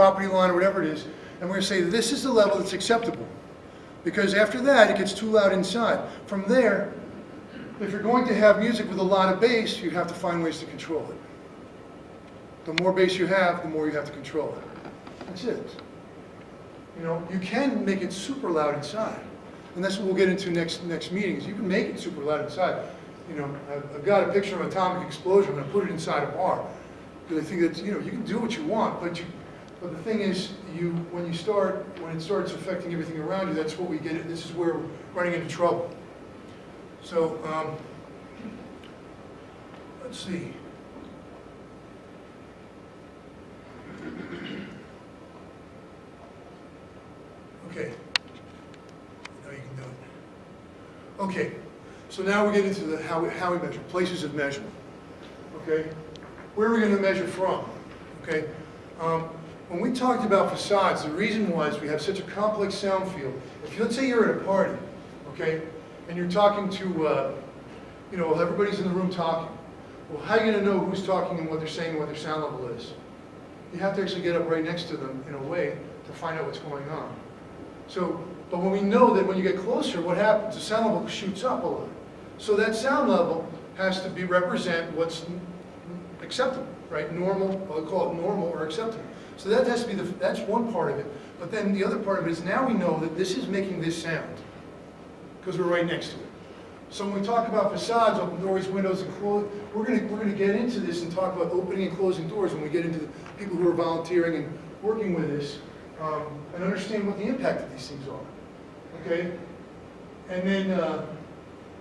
property line or whatever it is, and we're going to say this is the level that's acceptable. Because after that, it gets too loud inside. From there, if you're going to have music with a lot of bass, you have to find ways to control it. The more bass you have, the more you have to control it. That's it. You know, you can make it super loud inside. And that's what we'll get into next meetings. You can make it super loud inside. You know, I've got a picture of an atomic explosion. I'm going to put it inside a bar. Because I think that, you know, you can do what you want, but the thing is, when it starts affecting everything around you, that's what we get. This is where we're running into trouble. So, let's see. Okay. Now you can do it. Okay. So now we get into the how we measure, places of measurement. Okay. Where are we going to measure from? Okay. When we talked about facades, the reason was we have such a complex sound field. If let's say you're at a party, okay, and you're talking to, you know, everybody's in the room talking. Well, how are you going to know who's talking and what they're saying and what their sound level is? You have to actually get up right next to them in a way to find out what's going on. So, but when we know that when you get closer, what happens? The sound level shoots up a lot. So that sound level has to represent what's acceptable, right? Normal, I'll call it normal or acceptable. So that has to be that's one part of it. But then the other part of it is now we know that this is making this sound because we're right next to it. So when we talk about facades, open doors, windows, and close, we're gonna get into this and talk about opening and closing doors when we get into the people who are volunteering and working with this and understand what the impact of these things are. Okay? And then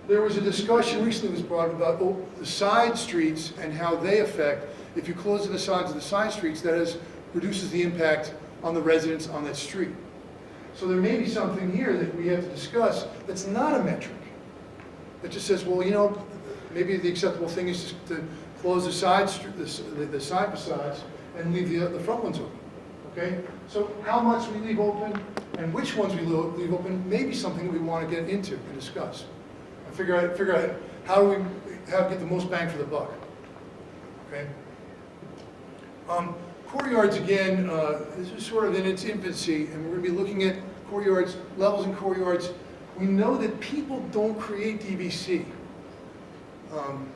there was a discussion recently was brought about the side streets and how they affect. If you close the sides of the side streets, that reduces the impact on the residents on that street. So there may be something here that we have to discuss that's not a metric. That just says, well, you know, maybe the acceptable thing is just to close the side facades and leave the front ones open. Okay? So how much we leave open and which ones we leave open may be something that we want to get into and discuss. And figure out how do we get the most bang for the buck. Okay? Courtyards, again, this is sort of in its infancy, and we're going to be looking at courtyards, levels in courtyards. We know that people don't create DVC.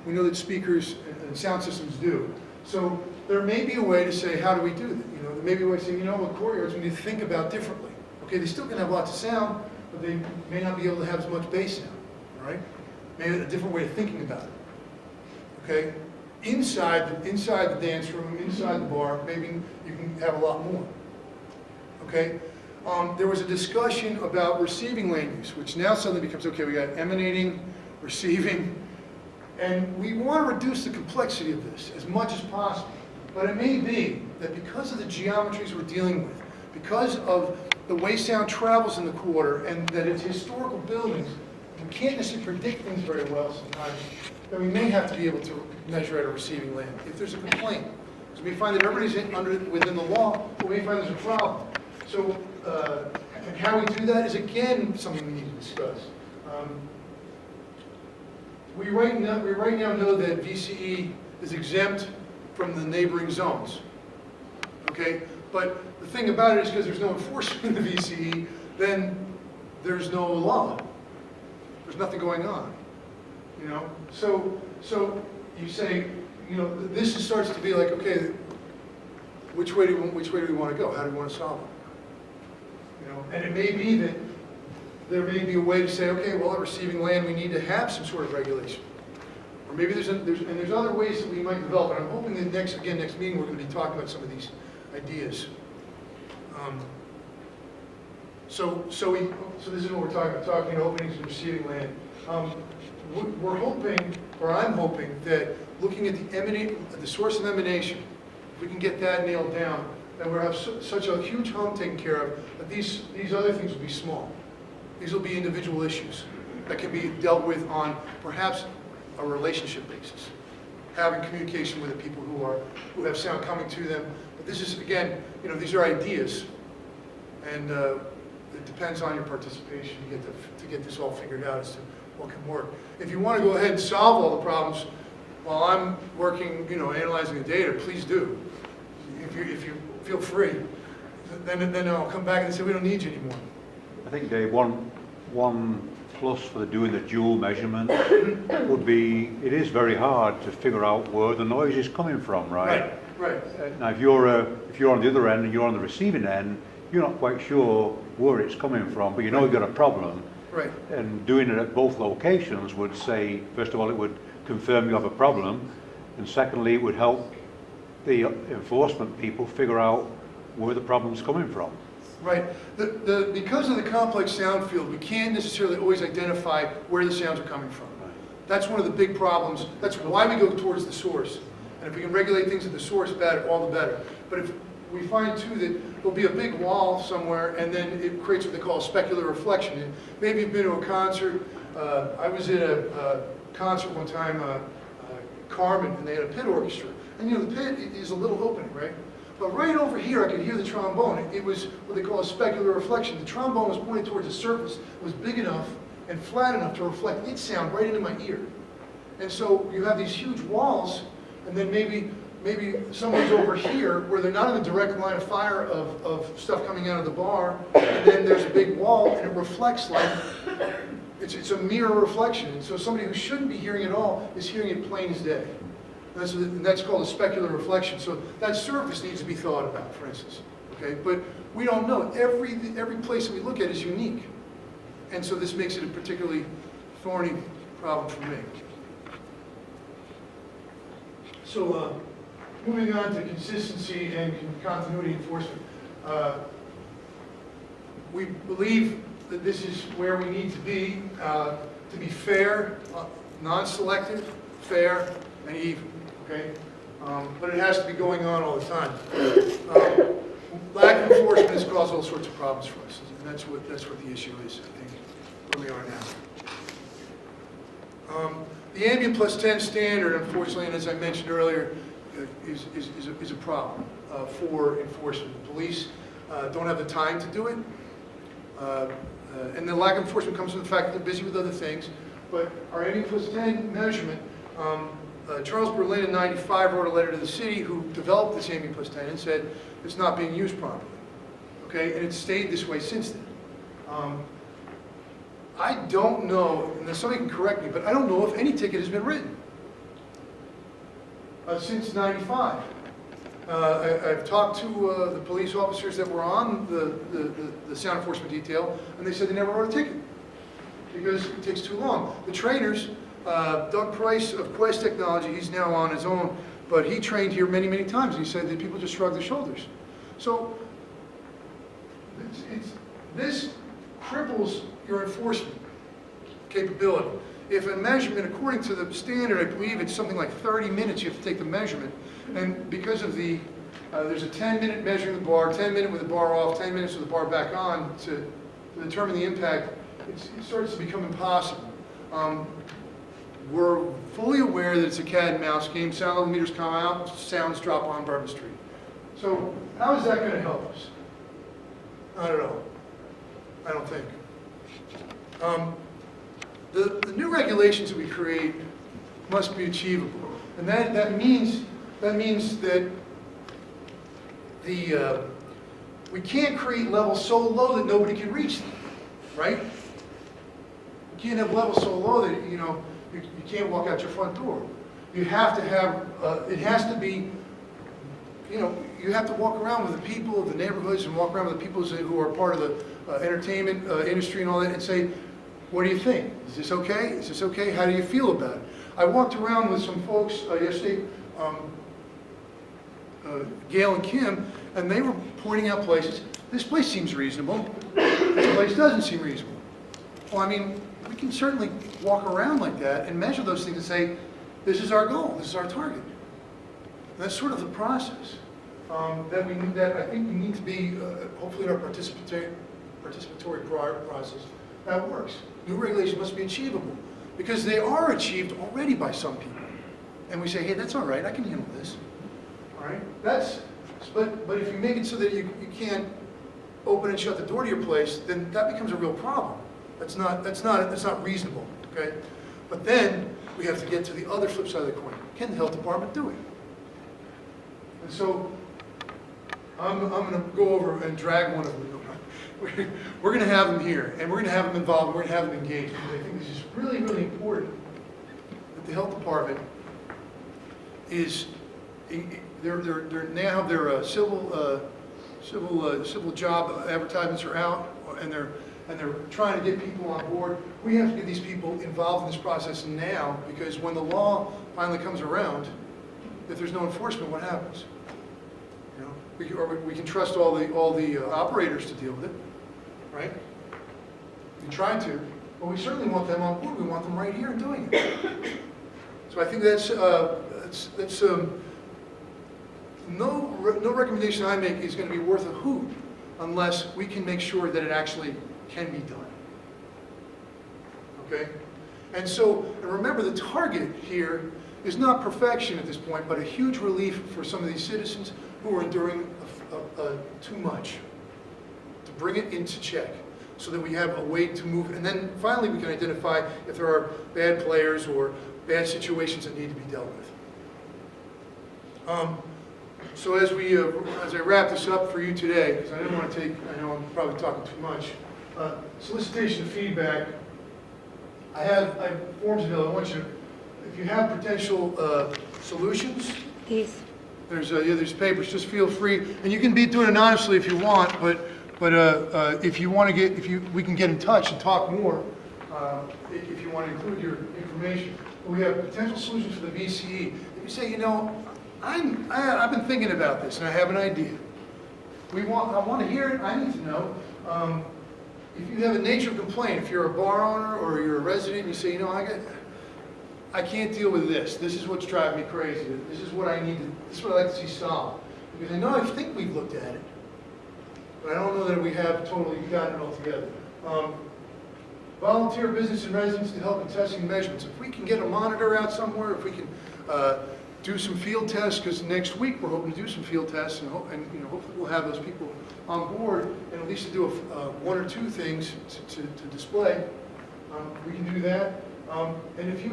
We know that speakers and sound systems do. So there may be a way to say, how do we do that? You know, there may be a way to say, you know, with courtyards we need to think about differently. Okay, they still can have lots of sound, but they may not be able to have as much bass sound. All right? Maybe a different way of thinking about it. Okay? Inside the dance room, inside the bar, maybe you can have a lot more. Okay? There was a discussion about receiving land use, which now suddenly becomes, okay, we got emanating, receiving, and we want to reduce the complexity of this as much as possible. But it may be that because of the geometries we're dealing with, because of the way sound travels in the quarter, and that it's historical buildings, we can't necessarily predict things very well sometimes, then we may have to be able to measure at a receiving land if there's a complaint. So we find that everybody's within the law, but we may find there's a problem. So, and how we do that is again something we need to discuss. We right now know that VCE is exempt from the neighboring zones. Okay, but the thing about it is because there's no enforcement in the VCE, then there's no law. There's nothing going on. You know, so you say, you know, this starts to be like, okay, which way do we want to go? How do we want to solve it? You know, and it may be that there may be a way to say, okay, well, at receiving land, we need to have some sort of regulation, or maybe there's other ways that we might develop. And I'm hoping that next meeting we're going to be talking about some of these ideas. So this is what we're talking about, talking openings and receiving land. We're hoping, or I'm hoping, that looking at the source of emanation, if we can get that nailed down, then we'll have such a huge hum taken care of that these other things will be small. These will be individual issues that can be dealt with on perhaps a relationship basis, having communication with the people who have sound coming to them. But this is, again, you know, these are ideas, and it depends on your participation to get this all figured out as to what can work. If you want to go ahead and solve all the problems while I'm working, you know, analyzing the data, please do. If you feel free. then I'll come back and say, we don't need you anymore. I think, Dave, one plus for doing the dual measurement would be, it is very hard to figure out where the noise is coming from, right? Right. Now, if you're on the other end and you're on the receiving end, you're not quite sure where it's coming from, but you know you've got a problem. Right. And doing it at both locations would say, first of all, it would confirm you have a problem, and secondly, it would help the enforcement people figure out where the problem's coming from. Right. Because of the complex sound field, we can't necessarily always identify where the sounds are coming from. That's one of the big problems. That's why we go towards the source. And if we can regulate things at the source better, all the better. But if we find too that there'll be a big wall somewhere and then it creates what they call a specular reflection. And maybe you've been to a concert. I was at a concert one time, Carmen, and they had a pit orchestra. And you know, the pit is a little opening, right? But right over here, I could hear the trombone. It was what they call a specular reflection. The trombone was pointing towards the surface. It was big enough and flat enough to reflect its sound right into my ear. And so you have these huge walls, and then maybe someone's over here where they're not in the direct line of fire of stuff coming out of the bar, and then there's a big wall, and it reflects like, it's a mirror reflection. And so somebody who shouldn't be hearing it all is hearing it plain as day. And that's called a specular reflection. So that surface needs to be thought about, for instance. Okay, but we don't know. Every place that we look at is unique, and so this makes it a particularly thorny problem for me. So moving on to consistency and continuity enforcement, we believe that this is where we need to be fair, non-selective, fair, and even. Okay, but it has to be going on all the time. Lack of enforcement has caused all sorts of problems for us, and that's what the issue is, I think, where we are now. The ambient plus 10 standard, unfortunately, and as I mentioned earlier, is a problem for enforcement. The police don't have the time to do it, and the lack of enforcement comes from the fact that they're busy with other things. But our ambient plus 10 measurement. Charles Berlin in '95 wrote a letter to the city who developed this ambient plus 10 and said it's not being used properly. Okay, and it's stayed this way since then. I don't know, and somebody can correct me, but I don't know if any ticket has been written since '95. I've talked to the police officers that were on the sound enforcement detail, and they said they never wrote a ticket because it takes too long. The trainers. Doug Price of Quest Technology, he's now on his own, but he trained here many, many times, and he said that people just shrug their shoulders. So this cripples your enforcement capability. If a measurement, according to the standard, I believe it's something like 30 minutes you have to take the measurement, and because of the, there's a 10-minute measuring the bar, 10-minute with the bar off, 10 minutes with the bar back on to determine the impact, it starts to become impossible. We're fully aware that it's a cat and mouse game. Sound level meters come out, sounds drop on Bourbon Street. So how is that going to help us? Not at all. I don't think. The new regulations that we create must be achievable, and that means that we can't create levels so low that nobody can reach them, right? You can't have levels so low that you can't walk out your front door. You have to have, it has to be, you have to walk around with the people of the neighborhoods and walk around with the people who are part of the entertainment industry and all that and say, what do you think? Is this okay? Is this okay? How do you feel about it? I walked around with some folks yesterday, Gail and Kim, and they were pointing out places. This place seems reasonable. This place doesn't seem reasonable. Well, I mean, we can certainly walk around like that and measure those things and say, this is our goal, this is our target. And that's sort of the process that I think we need to be, hopefully in our participatory process, that works. New regulation must be achievable because they are achieved already by some people. And we say, hey, that's all right, I can handle this. All right? But if you make it so that you can't open and shut the door to your place, then that becomes a real problem. That's not reasonable, okay? But then we have to get to the other flip side of the coin. Can the health department do it? And so I'm going to go over and drag one of them. We're going to have them here, and we're going to have them involved, we're going to have them engaged. Because I think this is really, really important that the health department is, they now have their civil job advertisements are out, and they're trying to get people on board. We have to get these people involved in this process now, because when the law finally comes around, if there's no enforcement, what happens? You know, we can trust all the operators to deal with it, right? We try to, but we certainly want them on board. We want them right here and doing it. So I think that's no recommendation I make is going to be worth a hoot unless we can make sure that it actually can be done. Okay? And so, and remember, the target here is not perfection at this point, but a huge relief for some of these citizens who are enduring too much, to bring it into check so that we have a way to move. And then finally we can identify if there are bad players or bad situations that need to be dealt with. So as I wrap this up for you today, because I didn't want to take, I know I'm probably talking too much, solicitation of feedback. I have forms available. I want you to, if you have potential solutions, there's papers. Just feel free, and you can do it anonymously if you want. But if you want to we can get in touch and talk more. If you want to include your information, we have potential solutions for the VCE. If you say, you know, I've been thinking about this and I have an idea. I want to hear it. I need to know. If you have a nature of complaint, if you're a bar owner or you're a resident, and you say, you know, I can't deal with this. This is what's driving me crazy. This is what I need to. This is what I'd like to see solved. Because I think we've looked at it, but I don't know that we have totally gotten it all together. Volunteer business and residents to help in testing and measurements. If we can get a monitor out somewhere, if we can do some field tests, because next week we're hoping to do some field tests, and you know, hopefully we'll have those people on board, and at least to do one or two things to display. We can do that. And if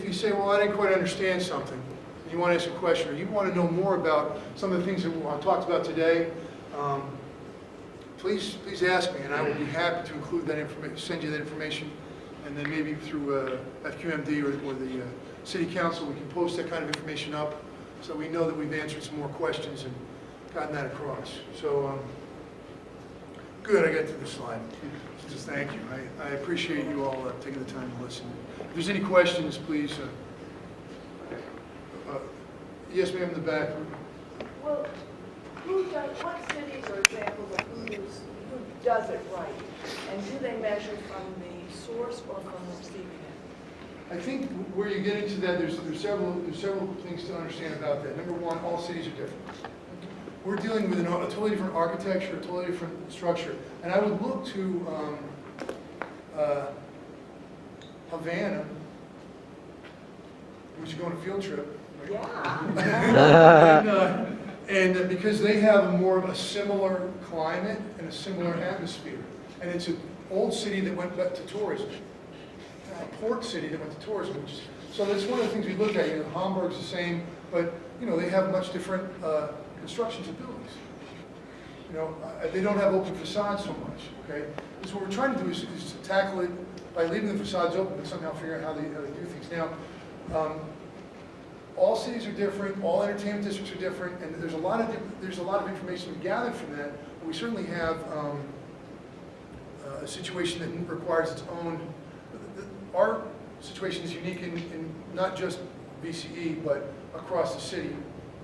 you say, well, I didn't quite understand something, and you want to ask a question, or you want to know more about some of the things that I talked about today, please ask me, and I will be happy to include that information, send you that information, and then maybe through FQMD or the City Council, we can post that kind of information up, so we know that we've answered some more questions and gotten that across. So, good, I got to the slide. Just thank you. I appreciate you all taking the time to listen. If there's any questions, please. Yes, ma'am, in the back. Well, what cities are examples of who does it right? And do they measure from the source or from the receiving end? I think where you get into that, there's several things to understand about that. Number one, all cities are different. We're dealing with a totally different architecture, a totally different structure. And I would look to Havana, we should go on a field trip. Right? Yeah. and because they have more of a similar climate and a similar atmosphere. And it's an old city that went back to tourism. A port city that went to tourism. So that's one of the things we look at. You know, Hamburg's the same, but you know, they have much different constructions of buildings. You know, they don't have open facades so much. Okay, so what we're trying to do is to tackle it by leaving the facades open, but somehow figure out how they do things. Now, all cities are different. All entertainment districts are different, and there's a lot of information we gather from that. But we certainly have a situation that requires its own. Our situation is unique in not just VCE, but across the city,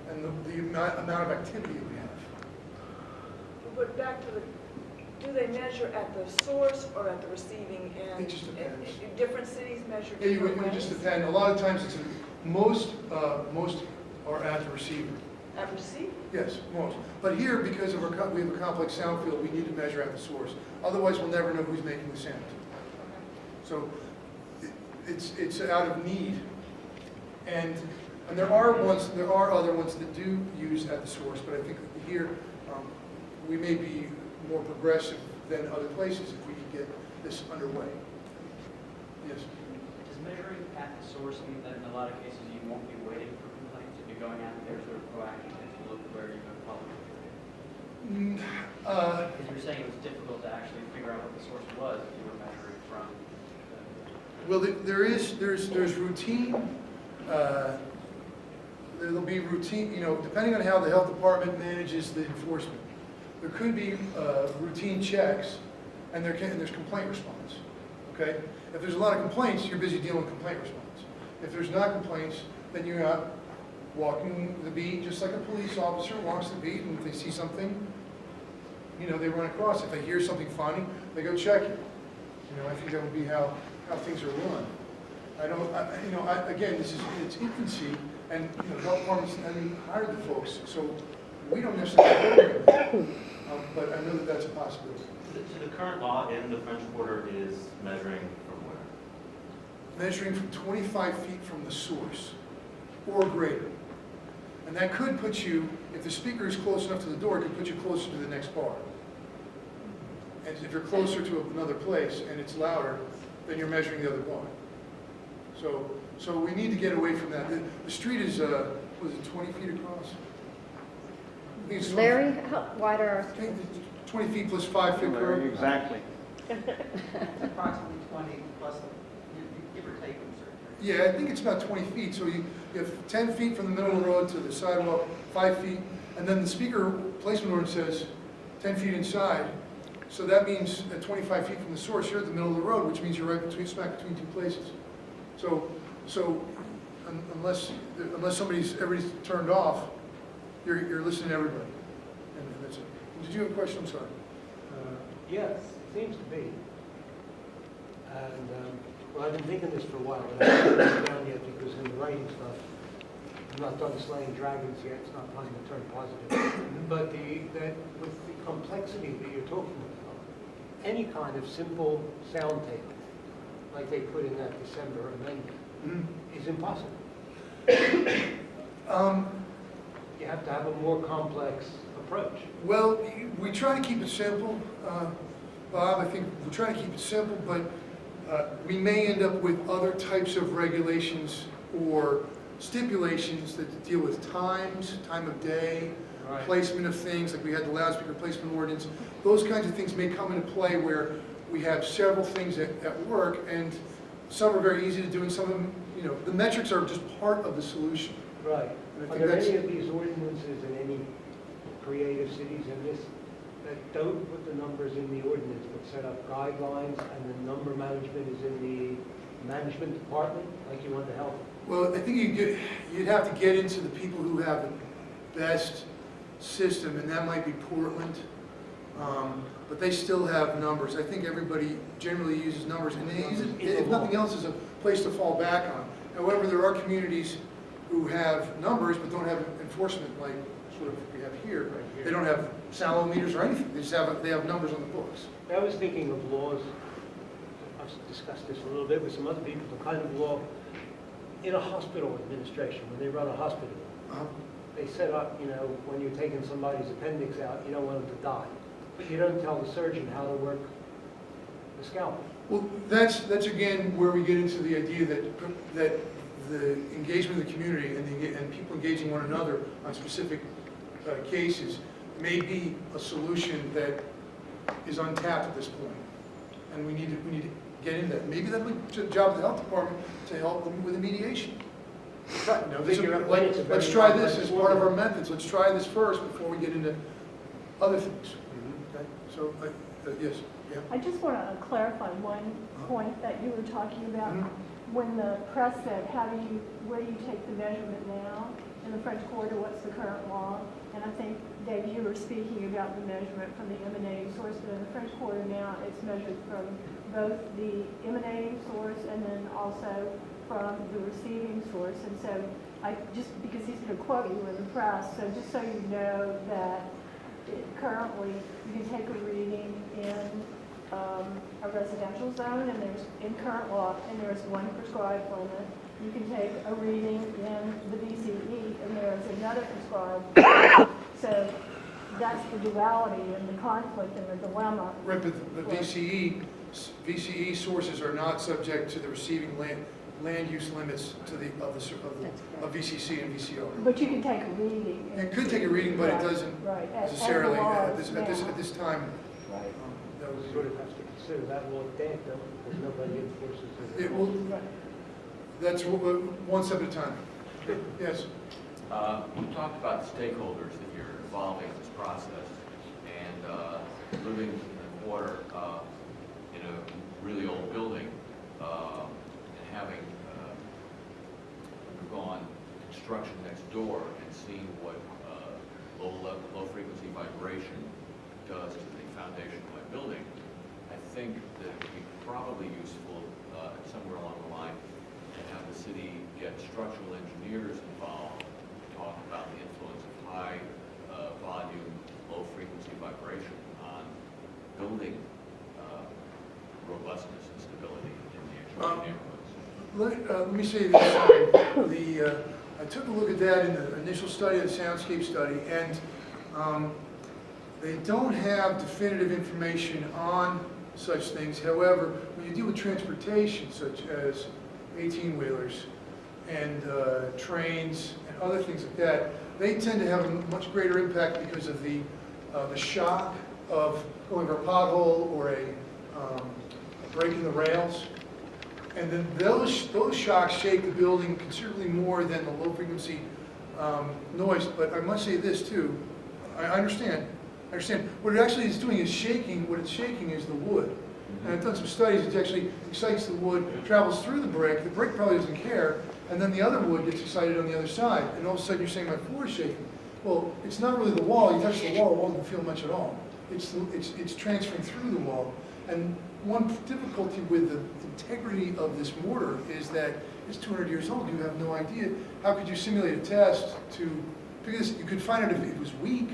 and the amount of activity we have. But back to do they measure at the source or at the receiving end? It just depends. Different cities measure Yeah, different it would ways? just depend. A lot of times, most are at the receiver. At receive? Yes, most. But here, because of we have a complex sound field, we need to measure at the source. Otherwise, we'll never know who's making the sound. So it's out of need. And there are other ones that do use at the source, but I think here we may be more progressive than other places if we can get this underway. Yes. Does measuring at the source mean that in a lot of cases you won't be waiting for complaints if you're going out there sort of proactive to look where you have public? Because you were saying it was difficult to actually figure out what the source was if you were measuring from Well, there's routine, there'll be routine, depending on how the health department manages the enforcement. There could be routine checks, and there's complaint response, okay? If there's a lot of complaints, you're busy dealing with complaint response. If there's not complaints, then you're out walking the beat, just like a police officer walks the beat, and if they see something, they run across. If they hear something funny, they go check it. I think that would be how things are run. Again, this is in its infancy, and, health departments, hired the folks, so we don't necessarily program them. But I know that that's a possibility. So the current law in the French Quarter is measuring from where? Measuring from 25 feet from the source, or greater. And that could put you, if the speaker is close enough to the door, it could put you closer to the next bar. And if you're closer to another place and it's louder, then you're measuring the other bar. So we need to get away from that. The street is, was it 20 feet across? I think it's 20 Larry, how wide are our I think it's 20 feet plus 5 feet curve. Exactly. It's approximately 20 plus, give or take in certain areas. Yeah, I think it's about 20 feet. So you have 10 feet from the middle of the road to the sidewalk, 5 feet, and then the speaker placement ordinance says 10 feet inside. So that means at 25 feet from the source, you're at the middle of the road, which means you're right between, smack between two places. So unless everybody's turned off, you're listening to everybody. And that's it. Did you have a question? I'm sorry. Yes, it seems to be. And, well, I've been thinking this for a while, but I haven't written it down yet because in the writing stuff, I'm not done slaying dragons yet, it's not time to turn positive. But that with the complexity that you're talking about, any kind of simple sound table, like they put in that December amendment, is impossible. You have to have a more complex approach. Well, we try to keep it simple, Bob. I think we try to keep it simple, but we may end up with other types of regulations or stipulations that deal with times, time of day, Right. placement of things, like we had the loudspeaker placement ordinance. Those kinds of things may come into play where we have several things at work, and some are very easy to do, and some of them, the metrics are just part of the solution. Right. And I Are think there that's- any of these ordinances in any creative cities in this that don't put the numbers in the ordinance but set up guidelines and the number management is in the management department like you want the health? Well, I think you'd have to get into the people who have the best system, and that might be Portland. But they still have numbers. I think everybody generally uses numbers, and they use it, if nothing else, as a place to fall back on. However, there are communities who have numbers but don't have enforcement, like sort of we have here. Right here. They don't have salvo meters or anything. They have numbers on the books. I was thinking of laws, I've discussed this a little bit with some other people, the kind of law in a hospital administration, when they run a hospital. They set up, when you're taking somebody's appendix out, you don't want them to die. But you don't tell the surgeon how to work the scalpel. Well, that's again where we get into the idea that the engagement of the community and people engaging one another on specific cases may be a solution that is untapped at this point, and we need to get into that. Maybe that'll be the job of the health department to help them with the mediation. Let's try this as part of our methods. Let's try this first before we get into other things. Okay? So, yes, yeah. I just want to clarify one point that you were talking about. When the press said, where do you take the measurement now? In the French Quarter, what's the current law? And I think, Dave, you were speaking about the measurement from the emanating source, but in the French Quarter now, it's measured from both the emanating source and then also from the receiving source. And so, just because he's going to quote you in the press, so just so you know that currently you can take a reading in a residential zone, and there's in current law, and there's one prescribed limit. You can take a reading in the VCE, and there's another prescribed. So that's the duality and the conflict and the dilemma. Right, but the VCE sources are not subject to the receiving land use limits to of VCC and VCO. But you can take a reading. It could take a reading, but it Right, doesn't right, as the necessarily, law at is this now. time, Right. that would Sort be, of has to consider that law dead, though, because nobody enforces it. it will, Right. that's one step at a time. Yes? You talked about the stakeholders that you're involving in this process, and living in the water in a really old building, and having gone construction next door and seen what low frequency vibration does to the foundation of my building, I think that it would be probably useful somewhere along the line to have the city get structural engineers involved, talk about the influence of high volume, low frequency vibration on building robustness and stability in the actual neighborhoods. Let me say this, I took a look at that in the initial study, the soundscape study, and they don't have definitive information on such things. However, when you deal with transportation, such as 18-wheelers and trains and other things like that, they tend to have a much greater impact because of the shock of going over a pothole or a break in the rails. And then those shocks shake the building considerably more than the low frequency noise. But I must say this too, I understand. What it actually is doing is shaking, what it's shaking is the wood. And I've done some studies, it actually excites the wood, travels through the brick probably doesn't care, and then the other wood gets excited on the other side. And all of a sudden you're saying my floor is shaking. Well, it's not really the wall, you touch the wall doesn't feel much at all. It's transferring through the wall. And one difficulty with the integrity of this mortar is that it's 200 years old. You have no idea. How could you simulate a test to, because you could find out if it was weak,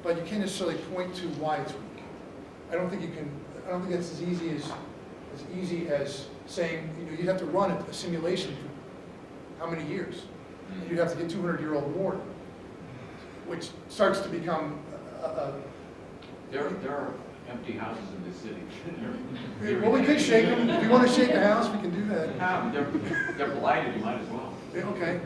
but you can't necessarily point to why it's weak. I don't think that's as easy as saying, you have to run a simulation for how many years? And you'd have to get 200-year-old mortar, which starts to become There are empty houses in this city. well, we could shake them. If you want to shake a house, we can do that. They're blighted, you might as well. Okay.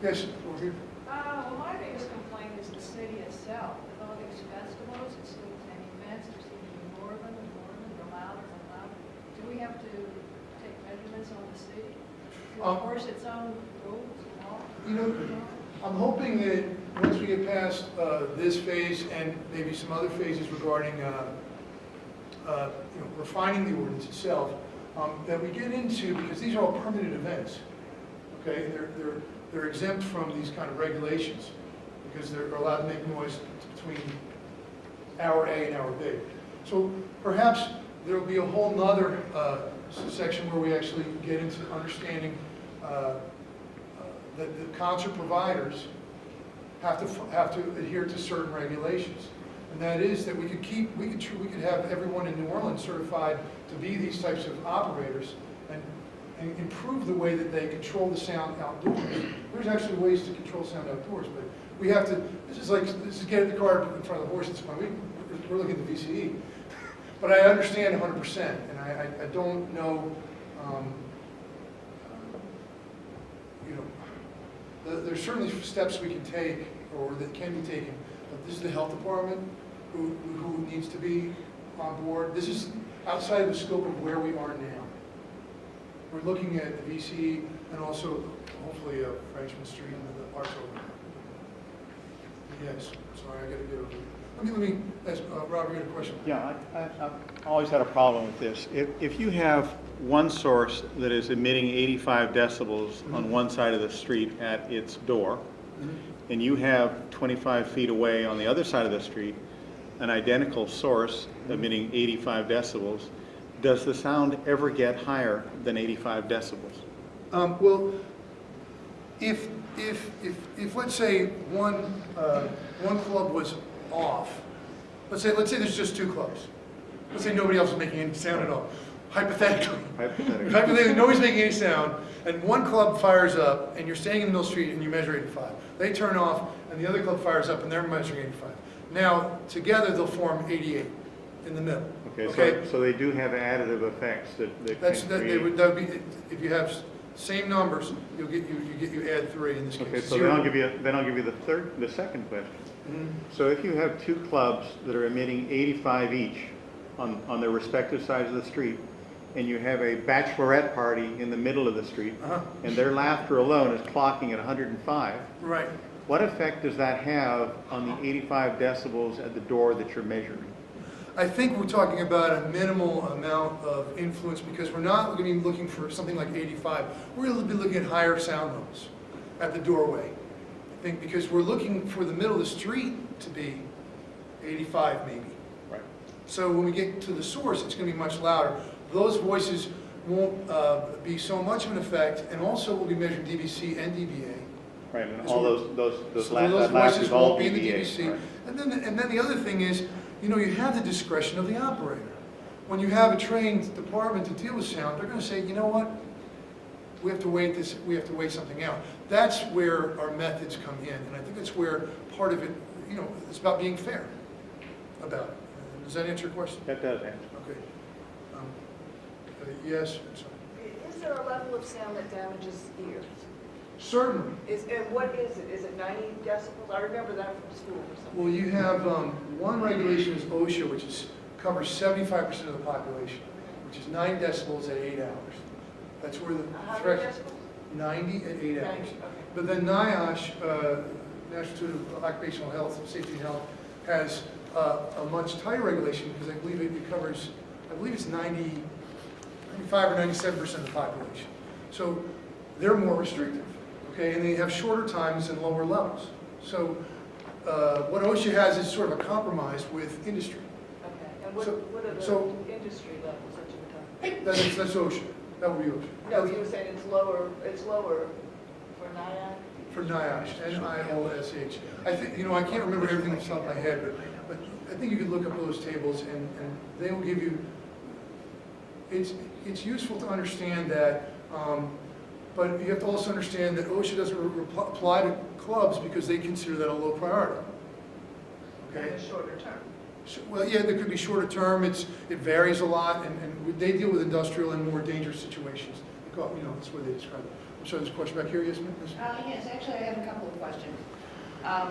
Yes, over here. Well, my biggest complaint is the city itself. With all these festivals, it's still ten events, there seem to be more of them and more of them, they're louder and louder. Do we have to take measurements on the city to enforce its own rules and laws? I'm hoping that once we get past this phase and maybe some other phases regarding refining the ordinance itself, that we get into, because these are all permanent events, okay? They're exempt from these kind of regulations because they're allowed to make noise between hour A and hour B. So perhaps there will be a whole nother section where we actually get into understanding that the concert providers have to adhere to certain regulations, and that is that we could have everyone in New Orleans certified to be these types of operators and improve the way that they control the sound outdoors. There's actually ways to control sound outdoors, but we have to. This is get the car in front of the horse. We're looking at the VCE, but I understand 100%, and I don't know. There's certainly steps we can take, or that can be taken, but this is the health department who needs to be on board. This is outside of the scope of where we are now. We're looking at the VCE and also hopefully Frenchman Street and the arts over there. Yes, sorry, I got to get over there. Let me ask Robert, you had a question? Yeah, I've always had a problem with this. If you have one source that is emitting 85 decibels on one side of the street at its door, and you have 25 feet away on the other side of the street an identical source emitting 85 decibels, does the sound ever get higher than 85 decibels? Well, if let's say one club was off, let's say there's just two clubs. Let's say nobody else is making any sound at all. Hypothetically, nobody's making any sound, and one club fires up, and you're standing in the middle of the street and you measure 85. They turn off, and the other club fires up, and they're measuring 85. Now, together they'll form 88. in the middle. Okay, so they do have additive effects that That's, can that create. would be, if you have same numbers, you add 3 in this case. Okay, so Zero. then I'll give you the second question. Mhm. So if you have 2 clubs that are emitting 85 each on their respective sides of the street, and you have a bachelorette party in the middle of the street, Uh-huh. and their laughter alone is clocking at 105, Right. what effect does that have on the 85 decibels at the door that you're measuring? I think we're talking about a minimal amount of influence because we're not going to be looking for something like 85. We're going to be looking at higher sound levels at the doorway. I think because we're looking for the middle of the street to be 85 maybe. Right. So when we get to the source, it's going to be much louder. Those voices won't be so much of an effect, and also we'll be measuring DBC and DBA. Right, and So- all those So that those laughter voices is all won't be in the DBA, DBC. right. And then the other thing is, you know, you have the discretion of the operator. When you have a trained department to deal with sound, they're going to say, you know what? We have to wait something out. That's where our methods come in, and I think that's where part of it, you know, it's about being fair about it. Does that answer your question? That does answer. Okay. Yes, I'm sorry. Is there a level of sound that damages ears? Certainly. And what is it? Is it 90 decibels? I remember that from school or something. Well, you have, one regulation is OSHA, which covers 75% of the population, which is 9 decibels at 8 hours. That's where the How many threshold, decibels? 90 at 8 hours. 90, okay. But then NIOSH, National Institute of Occupational Health, Safety and Health, has a much tighter regulation because I believe it covers, I believe it's 95 or 97% of the population. So they're more restrictive, okay? And they have shorter times and lower levels. So what OSHA has is sort of a compromise with industry. Okay. And what are the so- industry levels that you were talking about? That's OSHA. That would be OSHA. No, you were saying it's lower for NIAC? For NIOSH, NIOSH. I think, you know, I can't remember everything off the top of my head, but I think you could look up those tables and they will give you, it's useful to understand that, but you have to also understand that OSHA doesn't apply to clubs because they consider that a low priority. Okay? In a shorter term. Well, yeah, there could be shorter term, it varies a lot, and they deal with industrial and more dangerous situations. You know, that's where they describe it. I'm sorry, there's a question back here, yes, ma'am? Yes, actually, I have a couple of questions.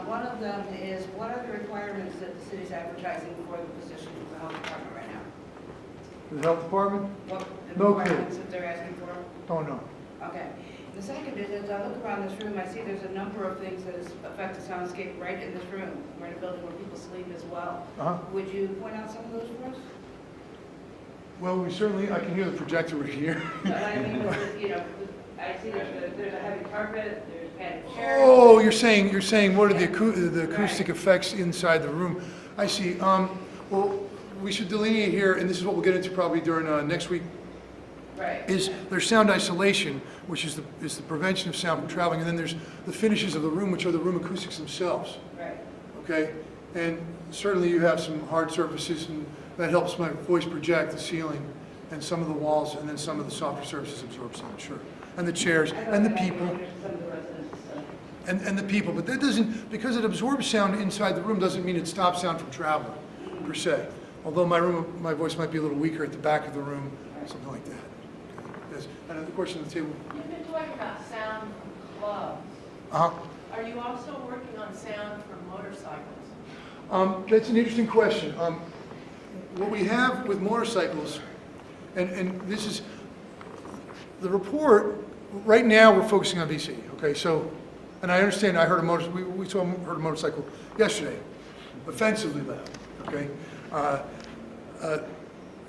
One of them is, what are the requirements that the city's advertising for the position of the health department right now? The health department? What the No clue. requirements that they're asking for? Don't know. Okay. The second is, as I look around this room, I see there's a number of things that affect the soundscape right in this room. We're in a building where people sleep as well. Uh-huh. Would you point out some of those for us? Well, we certainly, I can hear the projector right here. I mean, you know, I see there's a heavy carpet, there's padded chairs. Oh, you're saying what are the acoustic effects inside the room? I see. Well, we should delineate here, and this is what we'll get into probably during next week, Right. is there's sound isolation, which is the prevention of sound from traveling, and then there's the finishes of the room, which are the room acoustics themselves. Right. Okay? And certainly you have some hard surfaces, and that helps my voice project the ceiling and some of the walls, and then some of the softer surfaces absorb sound, sure. And the chairs, and the people. And the people, but that doesn't, because it absorbs sound inside the room doesn't mean it stops sound from traveling, per se. Although my voice might be a little weaker at the back of the room, something like that. Yes, another question on the table. You've been talking about sound from clubs. Uh-huh. Are you also working on sound from motorcycles? That's an interesting question. What we have with motorcycles, and this is, the report, right now we're focusing on VC, okay? So, and I understand, I heard heard a motorcycle yesterday, offensively loud, okay?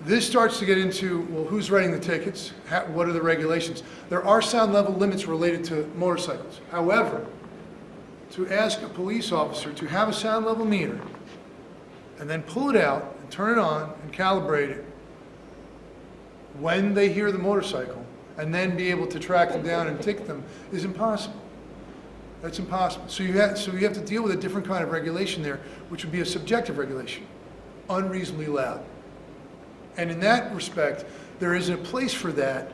This starts to get into, well, who's writing the tickets? What are the regulations? There are sound level limits related to motorcycles. However, to ask a police officer to have a sound level meter and then pull it out and turn it on and calibrate it when they hear the motorcycle and then be able to track them down and ticket them is impossible. That's impossible. So you have to deal with a different kind of regulation there, which would be a subjective regulation, unreasonably loud. And in that respect, there is a place for that,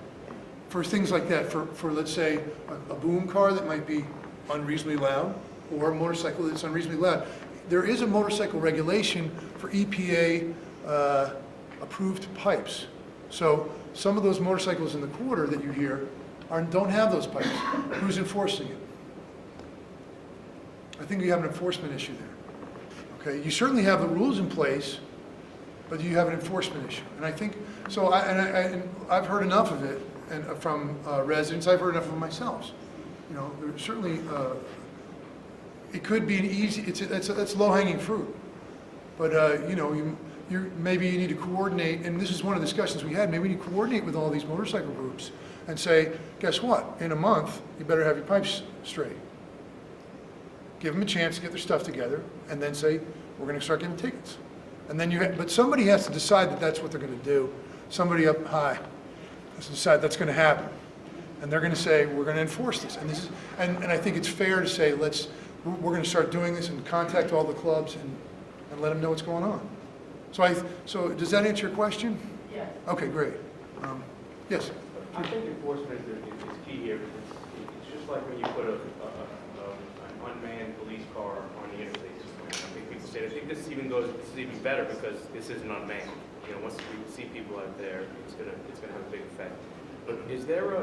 for things like that, for let's say, a boom car that might be unreasonably loud, or a motorcycle that's unreasonably loud. There is a motorcycle regulation for EPA approved pipes. So some of those motorcycles in the quarter that you hear don't have those pipes. Who's enforcing it? I think you have an enforcement issue there. Okay, you certainly have the rules in place, but you have an enforcement issue. And I think, so and I've heard enough of it and from residents, I've heard enough of myself. You know, there's certainly, it could be an easy, that's low-hanging fruit. But, you know, maybe you need to coordinate, and this is one of the discussions we had, maybe we need to coordinate with all these motorcycle groups and say, guess what, in a month, you better have your pipes straight. Give them a chance to get their stuff together, and then say, we're going to start giving tickets. And then but somebody has to decide that that's what they're going to do. Somebody up high has to decide that's going to happen. And they're going to say, we're going to enforce this. And this is, and I think it's fair to say, we're going to start doing this and contact all the clubs and let them know what's going on. So does that answer your question? Yes. Okay, great. Yes? I think enforcement is key here. It's just like when you put an unmanned police car on the interstate. I think people say, I think this is even better because this isn't unmanned. You know, once we see people out there, it's gonna have a big effect. But is there a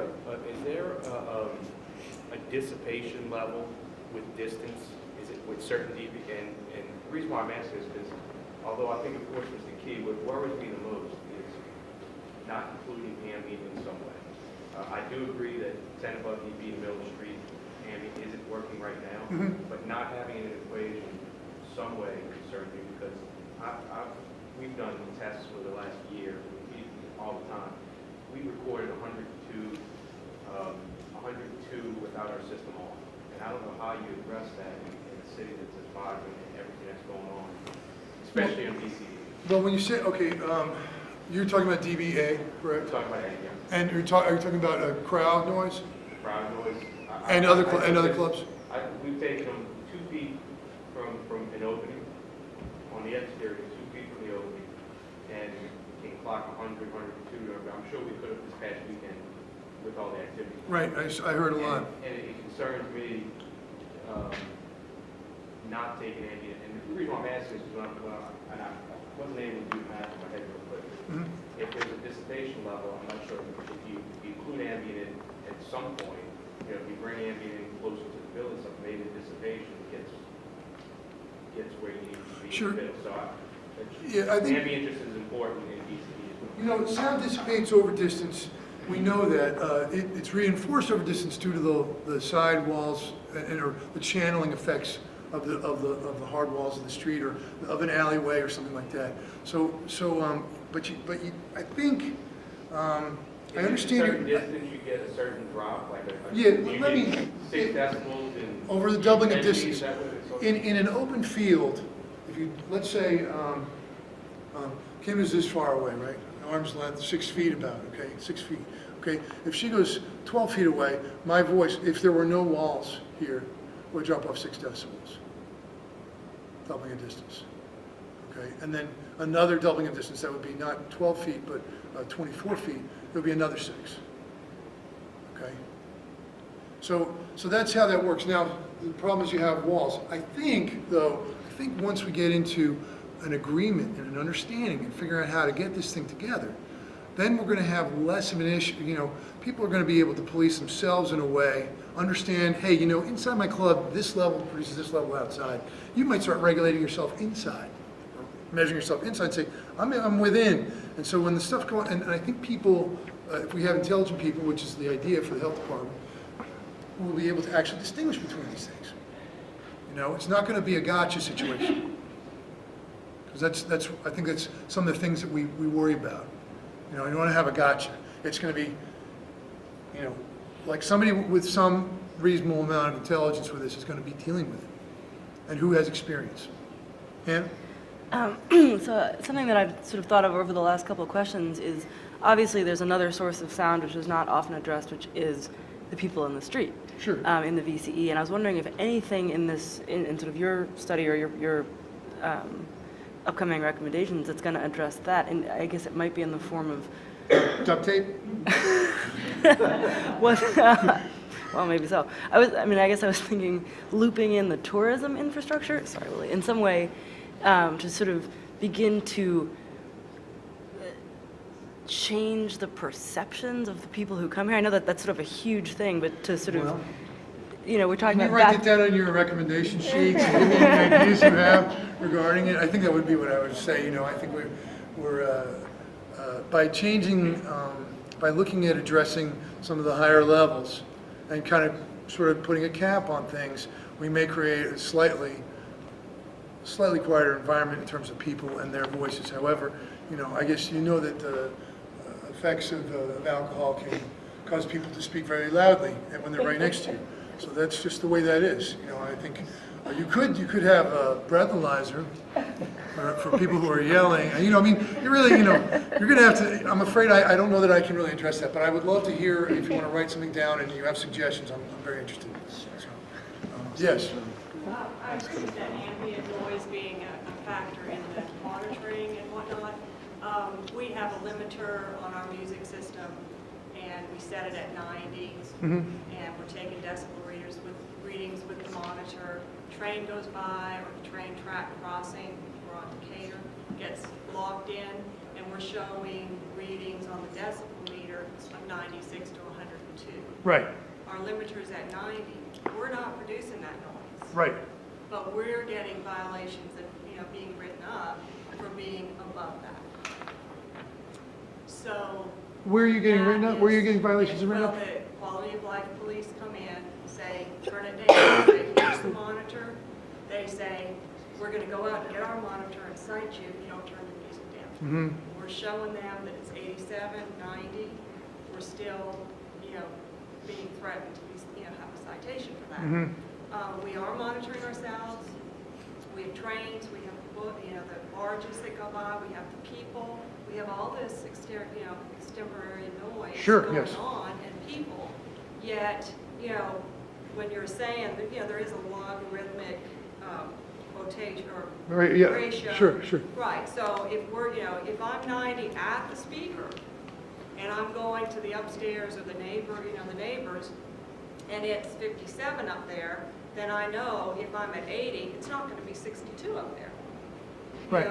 dissipation level with distance? Is it with certainty? And the reason why I'm asking is because although I think enforcement is the key, what worries me the most is not including ambient in some way. I do agree that 10 above dB in the middle of the street ambient isn't working right now, but not having it in an equation some way concerns me because we've done tests for the last year all the time. We recorded 102 without our system on. And I don't know how you address that in a city that's as vibrant and everything that's going on, especially in BCE. Well, when you say, okay, you're talking about DBA, correct? We're talking about that, yeah. And are you talking about crowd noise? Crowd noise. And other clubs? We've taken them 2 feet from an opening on the exterior, 2 feet from the opening, and can clock 100, 102. I'm sure we could have this past weekend with all the activity. Right, I heard a lot. And it concerns me not taking ambient. And the reason why I'm asking is because I wasn't able to do the math in my head real quick. If there's a dissipation level, I'm not sure if you include ambient at some point, you know, if you bring ambient in closer to the building, so maybe the dissipation gets where you need to be. Sure. So I think ambient just as important in BCE. You know, sound dissipates over distance. We know that it's reinforced over distance due to the side walls or the channeling effects of the hard walls of the street or of an alleyway or something like that. But I think I understand. At a certain distance, you get a certain drop, like let me 6 decibels in over the doubling of 10 feet, distance. is that what it's In an open field, if you let's say Kim is this far away, right? Arm's length, 6 feet about, okay, 6 feet. Okay, if she goes 12 feet away, my voice, if there were no walls here, would drop off 6 decibels. Doubling of distance. Okay, and then another doubling of distance, that would be not 12 feet, but 24 feet, it would be another 6. Okay? So that's how that works. Now, the problem is you have walls. I think once we get into an agreement and an understanding and figure out how to get this thing together, then we're going to have less of an issue. You know, people are going to be able to police themselves in a way, understand, hey, you know, inside my club, this level produces this level outside. You might start regulating yourself inside, or measuring yourself inside and say, I'm within. And so when the stuff goes, and I think people, if we have intelligent people, which is the idea for the health department, will be able to actually distinguish between these things. You know, it's not going to be a gotcha situation. Because I think that's some of the things that we worry about. You know, you don't want to have a gotcha. It's going to be, you know, like somebody with some reasonable amount of intelligence with this is going to be dealing with it. And who has experience. Hannah? So something that I've sort of thought of over the last couple of questions is obviously there's another source of sound which is not often addressed, which is the people in the street. Sure. In the VCE. And I was wondering if anything in this, in sort of your study or your upcoming recommendations that's going to address that, and I guess it might be in the form of duct tape. Well, maybe so. I guess I was thinking looping in the tourism infrastructure. Sorry, Willie. In some way, to sort of begin to change the perceptions of the people who come here? I know that that's sort of a huge thing, but to sort of, Well, we're talking Can you about write it down on your recommendation sheet, and give me any ideas you have regarding it? I think that would be what I would say, I think we're by changing, by looking at addressing some of the higher levels and kind of sort of putting a cap on things, we may create a slightly quieter environment in terms of people and their voices. However, I guess that the effects of alcohol can cause people to speak very loudly and when they're right next to you. So that's just the way that is. I think you could have a breathalyzer for people who are yelling. And, you really, you're going to have to. I'm afraid I don't know that I can really address that, but I would love to hear if you want to write something down and you have suggestions. I'm very interested. So, yes. I agree with that ambient noise being a factor in the monitoring and whatnot. We have a limiter on our music system, and we set it at 90, and we're taking decibel readings with the monitor. Train goes by, or the train track crossing, we're on Decatur, gets logged in, and we're showing readings on the decibel meter of 96 to 102. Right. Our limiter is at 90. We're not producing that noise. Right. But we're getting violations and, being written up for being above that. So. Where are you getting written up? Where are you getting violations written up? Well, the quality of life police come in, say, turn it down, say, here's the monitor. They say, we're going to go out and get our monitor and cite you if you don't turn the music down. We're showing them that it's 87, 90. We're still, being threatened to have a citation for that. We are monitoring ourselves. We have trains. We have the barges that go by. We have the people. We have all this extemporary noise going on and people. Yet, when you're saying that, there is a logarithmic quotation or ratio. Sure. Right. So if I'm 90 at the speaker and I'm going to the upstairs or the neighbors, and it's 57 up there, then I know if I'm at 80, it's not going to be 62 up there. Right.